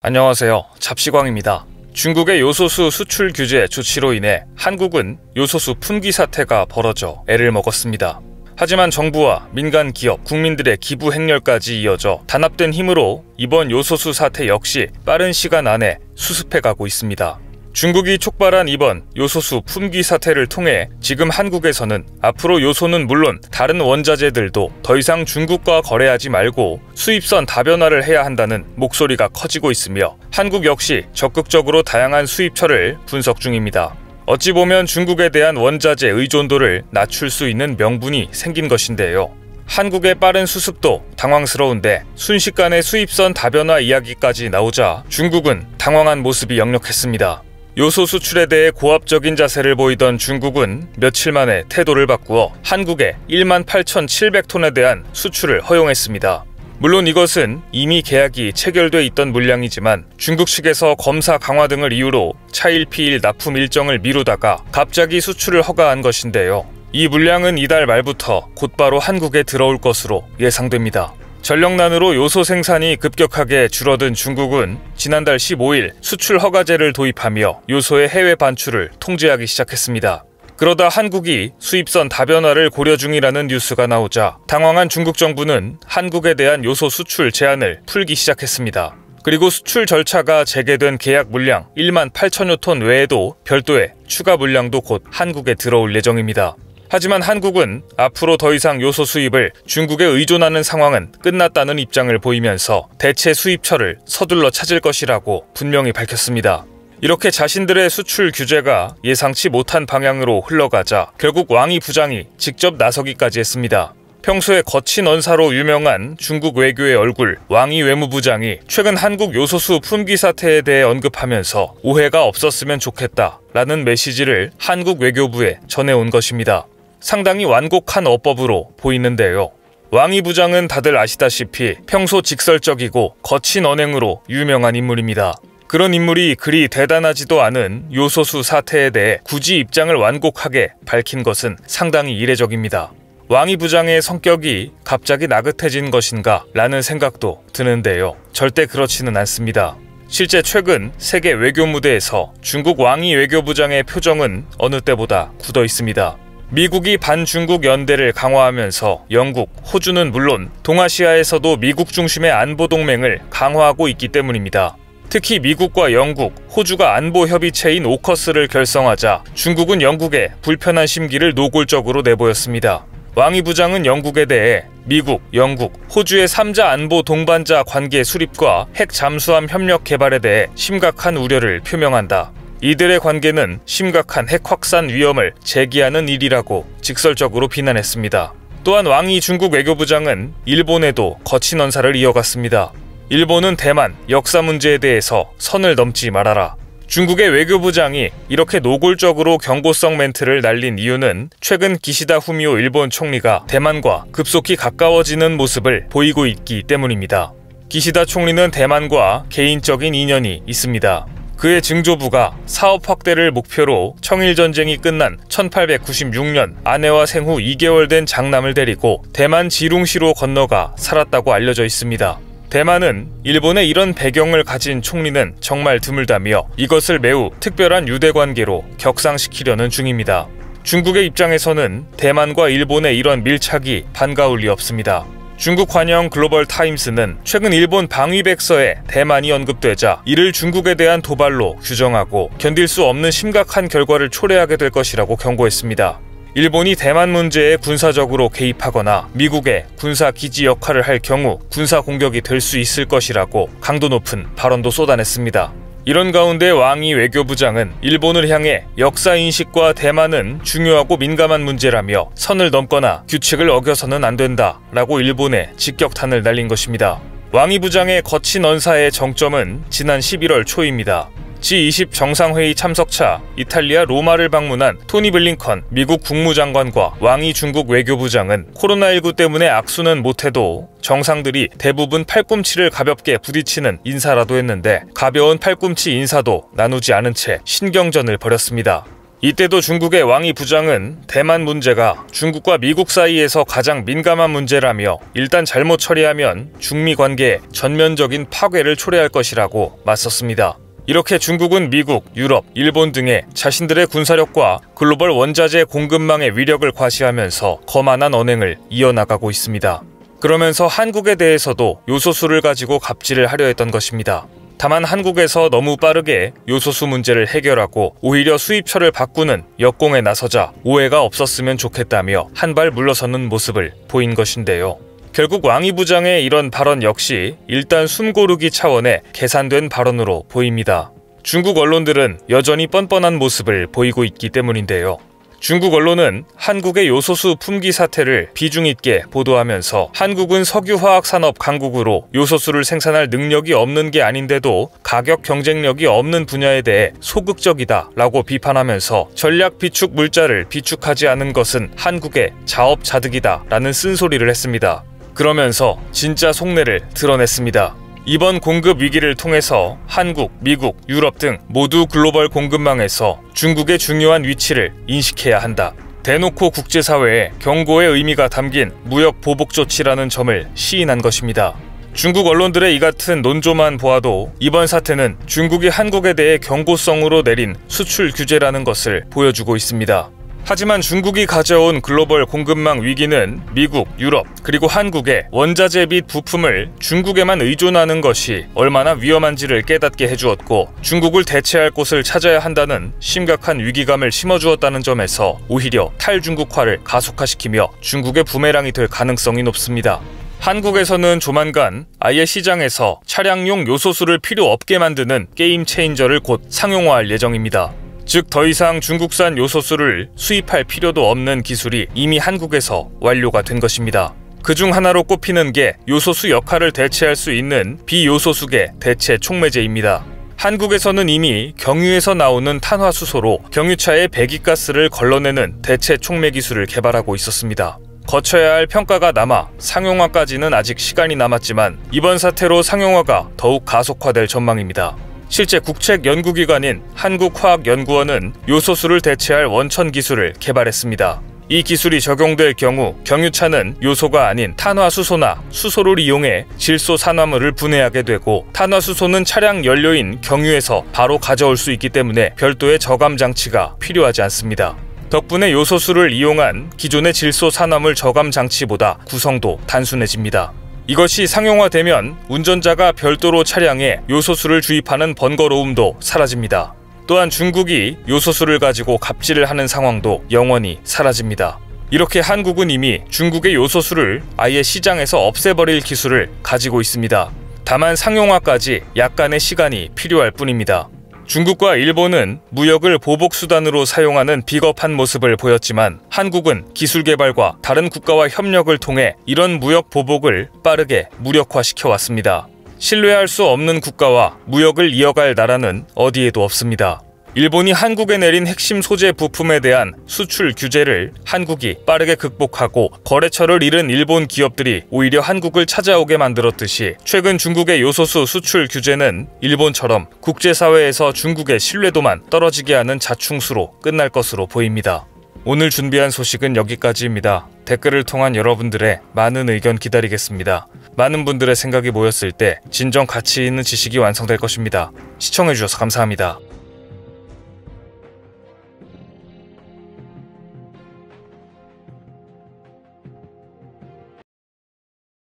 안녕하세요. 잡시광입니다. 중국의 요소수 수출 규제 조치로 인해 한국은 요소수 품귀 사태가 벌어져 애를 먹었습니다. 하지만 정부와 민간 기업, 국민들의 기부 행렬까지 이어져 단합된 힘으로 이번 요소수 사태 역시 빠른 시간 안에 수습해가고 있습니다. 중국이 촉발한 이번 요소수 품귀 사태를 통해 지금 한국에서는 앞으로 요소는 물론 다른 원자재들도 더 이상 중국과 거래하지 말고 수입선 다변화를 해야 한다는 목소리가 커지고 있으며 한국 역시 적극적으로 다양한 수입처를 분석 중입니다. 어찌 보면 중국에 대한 원자재 의존도를 낮출 수 있는 명분이 생긴 것인데요. 한국의 빠른 수습도 당황스러운데 순식간에 수입선 다변화 이야기까지 나오자 중국은 당황한 모습이 역력했습니다. 요소 수출에 대해 고압적인 자세를 보이던 중국은 며칠 만에 태도를 바꾸어 한국에 18,700톤에 대한 수출을 허용했습니다. 물론 이것은 이미 계약이 체결돼 있던 물량이지만 중국 측에서 검사 강화 등을 이유로 차일피일 납품 일정을 미루다가 갑자기 수출을 허가한 것인데요. 이 물량은 이달 말부터 곧바로 한국에 들어올 것으로 예상됩니다. 전력난으로 요소 생산이 급격하게 줄어든 중국은 지난달 15일 수출 허가제를 도입하며 요소의 해외 반출을 통제하기 시작했습니다. 그러다 한국이 수입선 다변화를 고려 중이라는 뉴스가 나오자 당황한 중국 정부는 한국에 대한 요소 수출 제한을 풀기 시작했습니다. 그리고 수출 절차가 재개된 계약 물량 18,000여 톤 외에도 별도의 추가 물량도 곧 한국에 들어올 예정입니다. 하지만 한국은 앞으로 더 이상 요소 수입을 중국에 의존하는 상황은 끝났다는 입장을 보이면서 대체 수입처를 서둘러 찾을 것이라고 분명히 밝혔습니다. 이렇게 자신들의 수출 규제가 예상치 못한 방향으로 흘러가자 결국 왕이 부장이 직접 나서기까지 했습니다. 평소에 거친 언사로 유명한 중국 외교의 얼굴 왕이 외무부장이 최근 한국 요소수 품귀 사태에 대해 언급하면서 오해가 없었으면 좋겠다라는 메시지를 한국 외교부에 전해온 것입니다. 상당히 완곡한 어법으로 보이는데요. 왕이 부장은 다들 아시다시피 평소 직설적이고 거친 언행으로 유명한 인물입니다. 그런 인물이 그리 대단하지도 않은 요소수 사태에 대해 굳이 입장을 완곡하게 밝힌 것은 상당히 이례적입니다. 왕이 부장의 성격이 갑자기 나긋해진 것인가 라는 생각도 드는데요. 절대 그렇지는 않습니다. 실제 최근 세계 외교 무대에서 중국 왕이 외교부장의 표정은 어느 때보다 굳어 있습니다. 미국이 반중국 연대를 강화하면서 영국, 호주는 물론 동아시아에서도 미국 중심의 안보 동맹을 강화하고 있기 때문입니다. 특히 미국과 영국, 호주가 안보 협의체인 오커스를 결성하자 중국은 영국에 불편한 심기를 노골적으로 내보였습니다. 왕이 부장은 영국에 대해 미국, 영국, 호주의 3자 안보 동반자 관계 수립과 핵 잠수함 협력 개발에 대해 심각한 우려를 표명한다. 이들의 관계는 심각한 핵 확산 위험을 제기하는 일이라고 직설적으로 비난했습니다. 또한 왕이 중국 외교부장은 일본에도 거친 언사를 이어갔습니다. 일본은 대만, 역사 문제에 대해서 선을 넘지 말아라. 중국의 외교부장이 이렇게 노골적으로 경고성 멘트를 날린 이유는 최근 기시다 후미오 일본 총리가 대만과 급속히 가까워지는 모습을 보이고 있기 때문입니다. 기시다 총리는 대만과 개인적인 인연이 있습니다. 그의 증조부가 사업 확대를 목표로 청일전쟁이 끝난 1896년 아내와 생후 2개월 된 장남을 데리고 대만 지룽시로 건너가 살았다고 알려져 있습니다. 대만은 일본의 이런 배경을 가진 총리는 정말 드물다며 이것을 매우 특별한 유대관계로 격상시키려는 중입니다. 중국의 입장에서는 대만과 일본의 이런 밀착이 반가울 리 없습니다. 중국 관영 글로벌 타임스는 최근 일본 방위백서에 대만이 언급되자 이를 중국에 대한 도발로 규정하고 견딜 수 없는 심각한 결과를 초래하게 될 것이라고 경고했습니다. 일본이 대만 문제에 군사적으로 개입하거나 미국의 군사 기지 역할을 할 경우 군사 공격이 될 수 있을 것이라고 강도 높은 발언도 쏟아냈습니다. 이런 가운데 왕이 외교부장은 일본을 향해 역사인식과 대만은 중요하고 민감한 문제라며 선을 넘거나 규칙을 어겨서는 안 된다라고 일본에 직격탄을 날린 것입니다. 왕이 부장의 거친 언사의 정점은 지난 11월 초입니다. G20 정상회의 참석차 이탈리아 로마를 방문한 토니 블링컨 미국 국무장관과 왕이 중국 외교부장은 코로나19 때문에 악수는 못해도 정상들이 대부분 팔꿈치를 가볍게 부딪히는 인사라도 했는데 가벼운 팔꿈치 인사도 나누지 않은 채 신경전을 벌였습니다. 이때도 중국의 왕이 부장은 대만 문제가 중국과 미국 사이에서 가장 민감한 문제라며 일단 잘못 처리하면 중미 관계에 전면적인 파괴를 초래할 것이라고 맞섰습니다. 이렇게 중국은 미국, 유럽, 일본 등의 자신들의 군사력과 글로벌 원자재 공급망의 위력을 과시하면서 거만한 언행을 이어나가고 있습니다. 그러면서 한국에 대해서도 요소수를 가지고 갑질을 하려 했던 것입니다. 다만 한국에서 너무 빠르게 요소수 문제를 해결하고 오히려 수입처를 바꾸는 역공에 나서자 오해가 없었으면 좋겠다며 한 발 물러서는 모습을 보인 것인데요. 결국 왕이 부장의 이런 발언 역시 일단 숨고르기 차원의 계산된 발언으로 보입니다. 중국 언론들은 여전히 뻔뻔한 모습을 보이고 있기 때문인데요. 중국 언론은 한국의 요소수 품귀 사태를 비중 있게 보도하면서 한국은 석유화학산업 강국으로 요소수를 생산할 능력이 없는 게 아닌데도 가격 경쟁력이 없는 분야에 대해 소극적이다라고 비판하면서 전략 비축 물자를 비축하지 않은 것은 한국의 자업자득이다라는 쓴소리를 했습니다. 그러면서 진짜 속내를 드러냈습니다. 이번 공급 위기를 통해서 한국, 미국, 유럽 등 모두 글로벌 공급망에서 중국의 중요한 위치를 인식해야 한다. 대놓고 국제사회에 경고의 의미가 담긴 무역 보복 조치라는 점을 시인한 것입니다. 중국 언론들의 이 같은 논조만 보아도 이번 사태는 중국이 한국에 대해 경고성으로 내린 수출 규제라는 것을 보여주고 있습니다. 하지만 중국이 가져온 글로벌 공급망 위기는 미국, 유럽, 그리고 한국의 원자재 및 부품을 중국에만 의존하는 것이 얼마나 위험한지를 깨닫게 해주었고 중국을 대체할 곳을 찾아야 한다는 심각한 위기감을 심어주었다는 점에서 오히려 탈중국화를 가속화시키며 중국의 부메랑이 될 가능성이 높습니다. 한국에서는 조만간 아예 시장에서 차량용 요소수를 필요 없게 만드는 게임 체인저를 곧 상용화할 예정입니다. 즉 더 이상 중국산 요소수를 수입할 필요도 없는 기술이 이미 한국에서 완료가 된 것입니다. 그중 하나로 꼽히는 게 요소수 역할을 대체할 수 있는 비요소수계 대체 촉매제입니다. 한국에서는 이미 경유에서 나오는 탄화수소로 경유차의 배기가스를 걸러내는 대체 촉매 기술을 개발하고 있었습니다. 거쳐야 할 평가가 남아 상용화까지는 아직 시간이 남았지만 이번 사태로 상용화가 더욱 가속화될 전망입니다. 실제 국책연구기관인 한국화학연구원은 요소수를 대체할 원천 기술을 개발했습니다. 이 기술이 적용될 경우 경유차는 요소가 아닌 탄화수소나 수소를 이용해 질소 산화물을 분해하게 되고 탄화수소는 차량 연료인 경유에서 바로 가져올 수 있기 때문에 별도의 저감 장치가 필요하지 않습니다. 덕분에 요소수를 이용한 기존의 질소 산화물 저감 장치보다 구성도 단순해집니다. 이것이 상용화되면 운전자가 별도로 차량에 요소수를 주입하는 번거로움도 사라집니다. 또한 중국이 요소수를 가지고 갑질을 하는 상황도 영원히 사라집니다. 이렇게 한국은 이미 중국의 요소수를 아예 시장에서 없애버릴 기술을 가지고 있습니다. 다만 상용화까지 약간의 시간이 필요할 뿐입니다. 중국과 일본은 무역을 보복수단으로 사용하는 비겁한 모습을 보였지만 한국은 기술 개발과 다른 국가와 협력을 통해 이런 무역 보복을 빠르게 무력화시켜 왔습니다. 신뢰할 수 없는 국가와 무역을 이어갈 나라는 어디에도 없습니다. 일본이 한국에 내린 핵심 소재 부품에 대한 수출 규제를 한국이 빠르게 극복하고 거래처를 잃은 일본 기업들이 오히려 한국을 찾아오게 만들었듯이 최근 중국의 요소수 수출 규제는 일본처럼 국제사회에서 중국의 신뢰도만 떨어지게 하는 자충수로 끝날 것으로 보입니다. 오늘 준비한 소식은 여기까지입니다. 댓글을 통한 여러분들의 많은 의견 기다리겠습니다. 많은 분들의 생각이 모였을 때 진정 가치 있는 지식이 완성될 것입니다. 시청해주셔서 감사합니다.